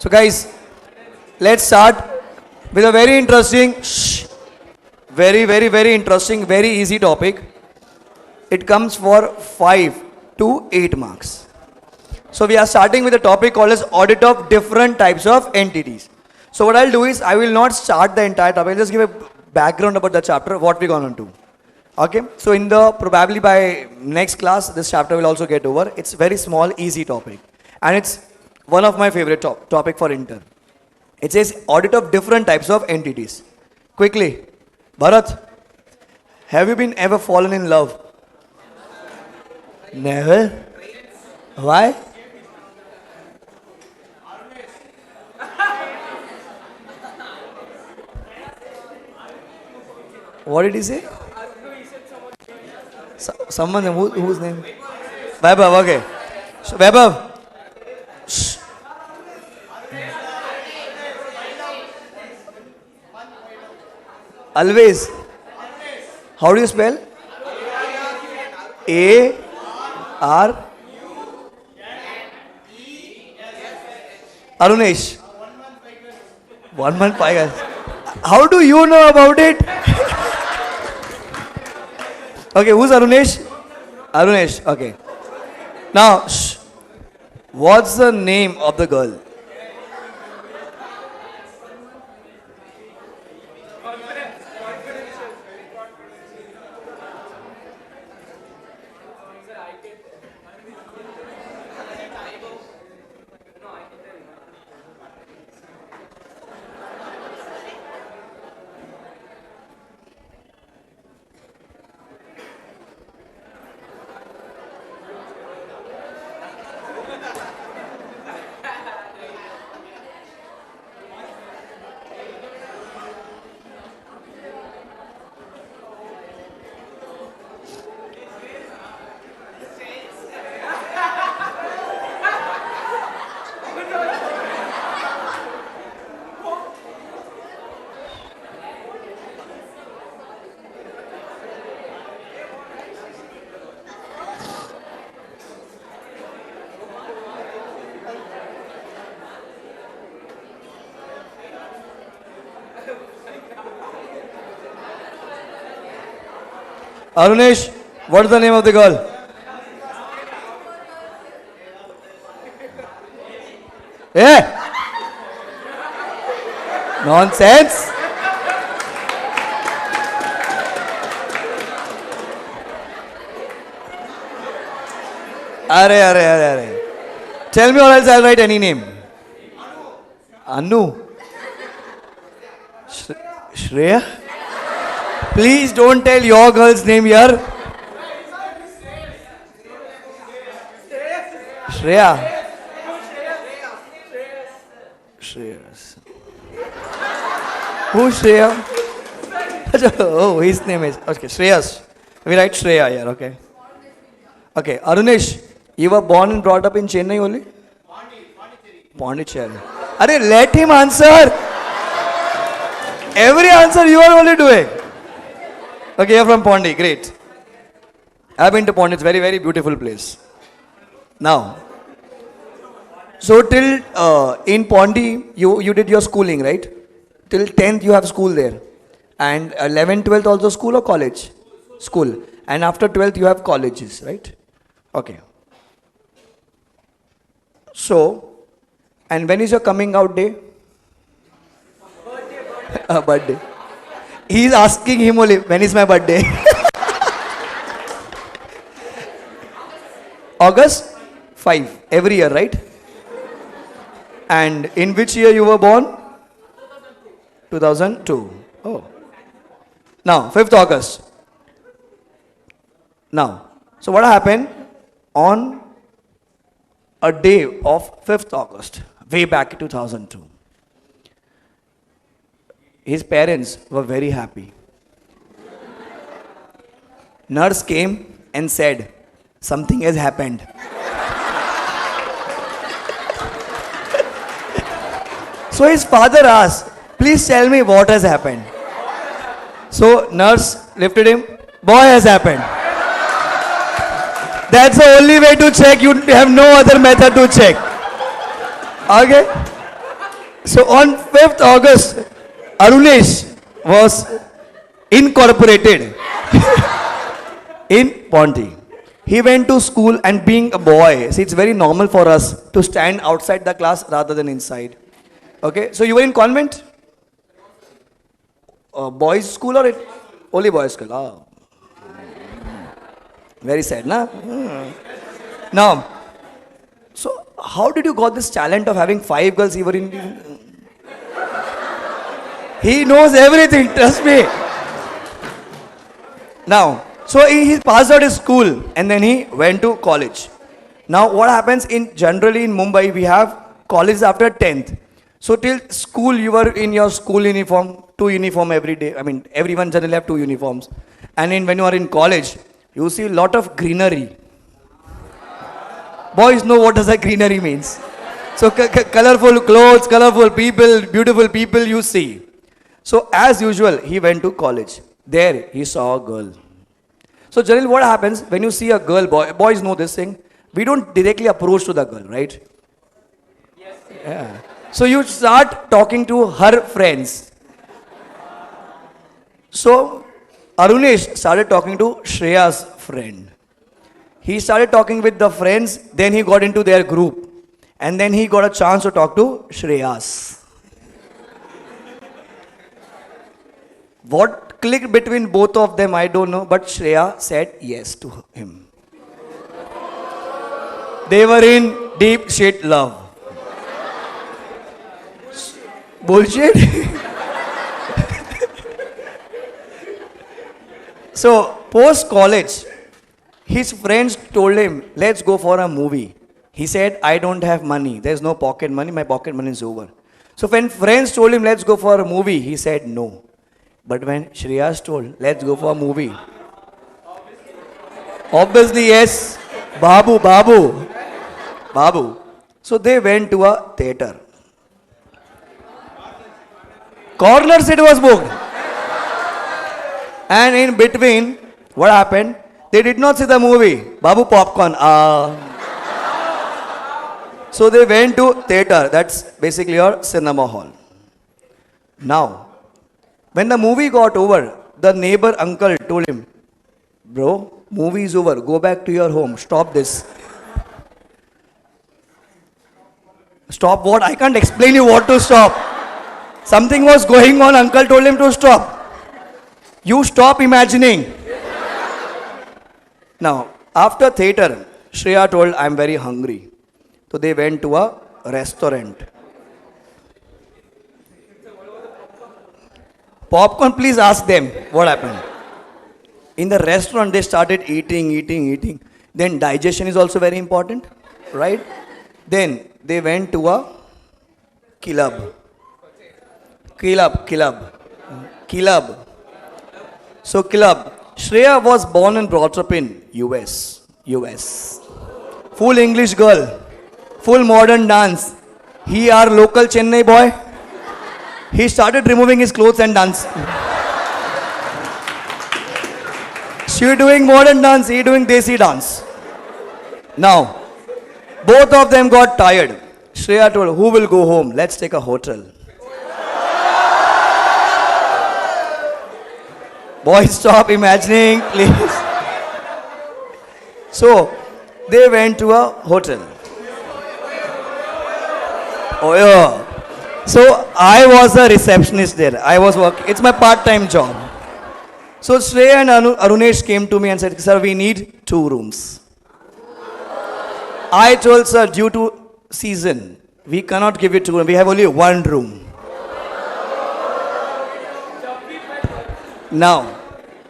So guys, let's start with a very interesting, very interesting, very easy topic. It comes for 5 to 8 marks. So we are starting with a topic called as audit of different types of entities. So what I'll do is I will not start the entire topic. I'll just give a background about the chapter, what we're going to do. Okay, so in the probably by next class, this chapter will also get over. It's very small, easy topic, and it's one of my favorite topic for inter. It says audit of different types of entities. Quickly, Bharat, have you been ever fallen in love? Never. Why? What did he say? Someone, whose name? Vaibhav, okay. So, Vaibhav. Shh. Always. How do you spell? A R Arunesh. 1 month 5 years. How do you know about it? Okay, who's Arunesh? Arunesh, okay. Now, what's the name of the girl? Arunesh, what's the name of the girl? Yeah. Nonsense. Are. Tell me or else I'll write any name. Anu. Shreya? Please don't tell your girl's name here. Shreya. Shreyas. Who's Shreya? Oh, his name is. Okay, Shreyas. We write Shreya here, okay. Okay, Arunesh, you were born and brought up in Chennai only? Pondicherry. Are let him answer. Every answer you are only doing. Okay, you're from Pondi, great. I've been to Pondi, it's very beautiful place. Now, so till in Pondi, you did your schooling, right? Till 10th you have school there. And 11th, 12th also school or college? School. And after 12th you have colleges, right? Okay. So, and when is your coming out day? Birthday. He's asking him only, when is my birthday? August 5, every year, right? And in which year you were born? 2002. Oh. Now, 5th August. Now, so what happened on a day of 5th August, way back in 2002? His parents were very happy. Nurse came and said, something has happened. So his father asked, please tell me what has happened. So nurse lifted him, boy has happened. That's the only way to check. You have no other method to check. Okay? So on 5th August, Arunesh was incorporated in Ponty. He went to school and being a boy, see it's very normal for us to stand outside the class rather than inside. Okay, so you were in convent? Boys school or it? Only boys school? Ah. Very sad, na? Now, so how did you got this talent of having 5 girls even in... He knows everything, trust me. Now, so he passed out his school and then he went to college. Now what happens in generally in Mumbai we have college after 10th. So till school you were in your school uniform, 2 uniform every day. I mean everyone generally have 2 uniforms. And when you are in college, you see a lot of greenery. Boys know what does that greenery means. So colorful clothes, colorful people, beautiful people you see. So as usual, he went to college. There he saw a girl. So generally what happens when you see a girl, boys know this thing, we don't directly approach to the girl, right? Yes. Yeah. So you start talking to her friends. So Arunesh started talking to Shreya's friend. He started talking with the friends, then he got into their group. And then he got a chance to talk to Shreya's. What clicked between both of them, I don't know, but Shreya said yes to him. They were in deep shit love. Bullshit? So, post college, his friends told him, let's go for a movie. He said, I don't have money. There's no pocket money. My pocket money is over. So, when friends told him, let's go for a movie, he said no. But when Shreya's told, let's go for a movie. Obviously, yes. Babu. So they went to a theater. Corner seat was booked. And in between, what happened? They did not see the movie. Babu popcorn. So they went to theater. That's basically your cinema hall. Now, when the movie got over, the neighbor uncle told him, bro, movie is over. Go back to your home. Stop this. Stop what? I can't explain you what to stop. Something was going on. Uncle told him to stop. You stop imagining. Now, after theater, Shreya told, I'm very hungry. So they went to a restaurant. Popcorn, please ask them what happened. In the restaurant, they started eating. Then digestion is also very important, right? Then they went to a club. So club. Shreya was born and brought up in US. Full English girl. Full modern dance. He our local Chennai boy. He started removing his clothes and dance. She doing modern dance, he doing desi dance. Now, both of them got tired. Shreya told, who will go home? Let's take a hotel. Boys, stop imagining, please. So, they went to a hotel. Oh yeah. So I was a receptionist there. I was working. It's my part-time job. So Shreya and Arunesh came to me and said, sir, we need 2 rooms. I told sir, due to season, we cannot give you 2 rooms. We have only 1 room. Now,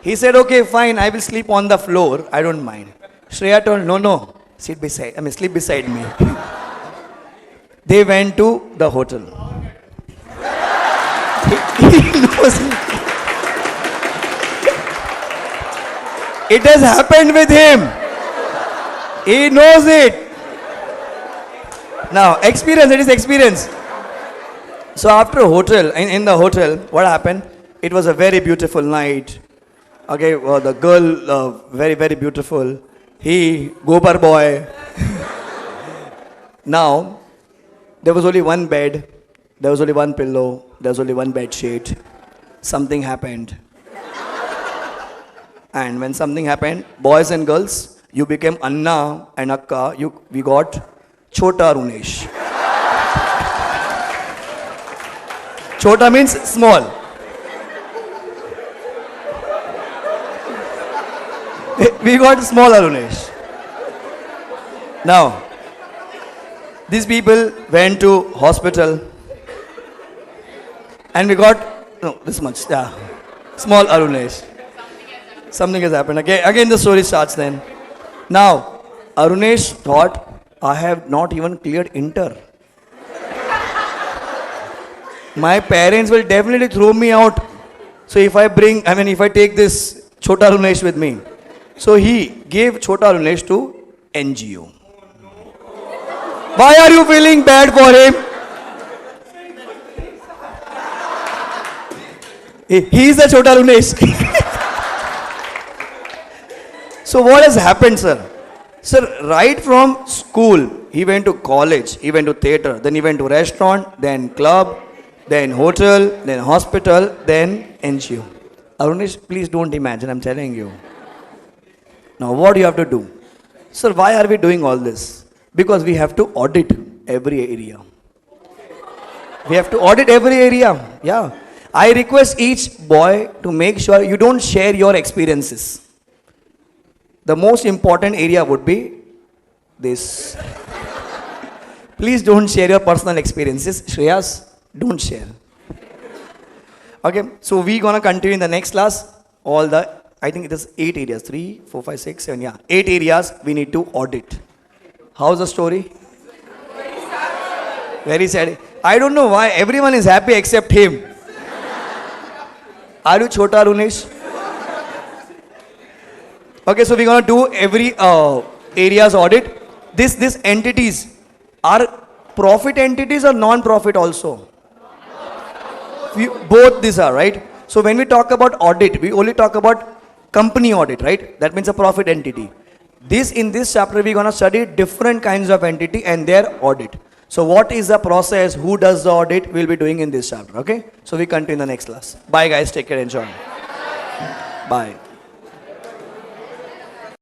he said, okay, fine. I will sleep on the floor. I don't mind. Shreya told, no. Sleep beside me. They went to the hotel. He knows it. It has happened with him. He knows it. Now, experience, it is experience. So after a hotel, in the hotel, what happened? It was a very beautiful night. Okay, the girl, very, very beautiful. He, Gopar boy. Now, there was only one bed. there was only one pillow, there was only one bed sheet. Something happened. And when something happened, boys and girls, you became Anna and Akka, we got Chota Runesh. Chota means small. We got small Arunesh. Now, these people went to hospital and we got, no, this much, yeah, small Arunesh. Something has happened. Again the story starts then. Now, Arunesh thought, I have not even cleared inter. My parents will definitely throw me out. So if I take this Chota Arunesh with me. So he gave Chota Arunesh to NGO. Why are you feeling bad for him? He is the Chota Arunesh. So what has happened, sir? Sir, right from school, he went to college, he went to theatre, then he went to restaurant, then club, then hotel, then hospital, then NGO. Arunesh, please don't imagine, I'm telling you. Now what do you have to do? Sir, why are we doing all this? Because we have to audit every area. We have to audit every area. Yeah. I request each boy to make sure you don't share your experiences. The most important area would be this. Please don't share your personal experiences. Shreyas, don't share. Okay, so we're gonna continue in the next class. I think it is 8 areas. 3, 4, 5, 6, 7, yeah. 8 areas we need to audit. How's the story? Very sad. I don't know why everyone is happy except him. Are you Chota Arunesh? Okay, so we're gonna do every areas audit. These entities are profit entities or non-profit also? Both these are, right? So when we talk about audit, we only talk about company audit, right? That means a profit entity. In this chapter, we're gonna study different kinds of entity and their audit. So what is the process? Who does the audit? We'll be doing in this chapter, okay? So we continue in the next class. Bye guys, take care, enjoy. Bye.